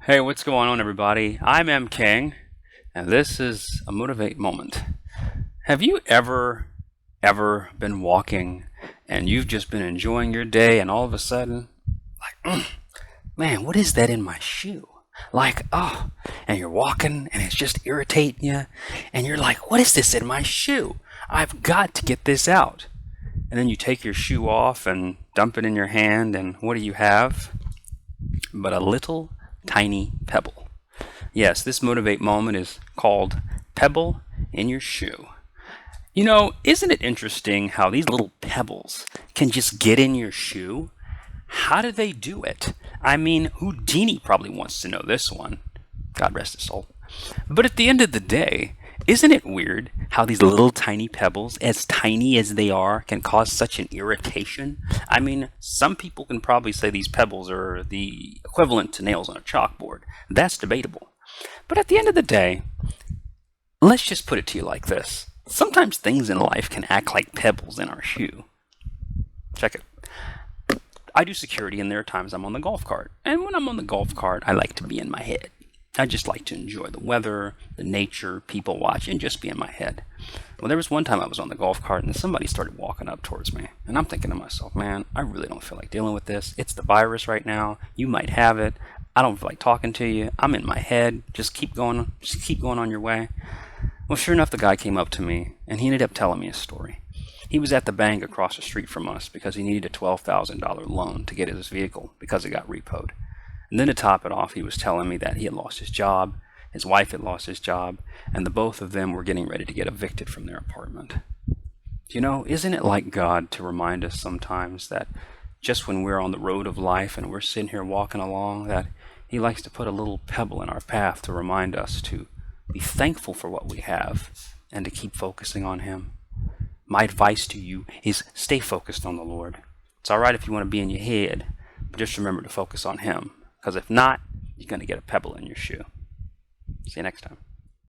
Hey, what's going on, everybody? I'm M. King, and this is a Motivate Moment. Have you ever been walking and you've just been enjoying your day, and all of a sudden, man, what is that in my shoe? And you're walking and it's just irritating you, and you're like, what is this in my shoe? I've got to get this out. And then you take your shoe off and dump it in your hand, and what do you have? But a little tiny pebble. Yes, this Motivate moment is called Pebble in Your Shoe. Isn't it interesting how these little pebbles can just get in your shoe? How do they do it? I mean, Houdini probably wants to know this one. God rest his soul. But at the end of the day, isn't it weird how these little tiny pebbles, as tiny as they are, can cause such an irritation? I mean, some people can probably say these pebbles are the equivalent to nails on a chalkboard. That's debatable. But at the end of the day, let's just put it to you like this. Sometimes things in life can act like pebbles in our shoe. Check it. I do security, and there are times I'm on the golf cart. And when I'm on the golf cart, I like to be in my head. I just like to enjoy the weather, the nature, people watch, and just be in my head. Well, there was one time I was on the golf cart and somebody started walking up towards me. And I'm thinking to myself, man, I really don't feel like dealing with this. It's the virus right now. You might have it. I don't feel like talking to you. I'm in my head. Just keep going on your way. Well, sure enough, the guy came up to me and he ended up telling me a story. He was at the bank across the street from us because he needed a $12,000 loan to get his vehicle because it got repoed. And then to top it off, he was telling me that he had lost his job, his wife had lost his job, and the both of them were getting ready to get evicted from their apartment. Isn't it like God to remind us sometimes that just when we're on the road of life and we're sitting here walking along, that He likes to put a little pebble in our path to remind us to be thankful for what we have and to keep focusing on Him. My advice to you is stay focused on the Lord. It's all right if you want to be in your head, but just remember to focus on Him. Because if not, you're going to get a pebble in your shoe. See you next time.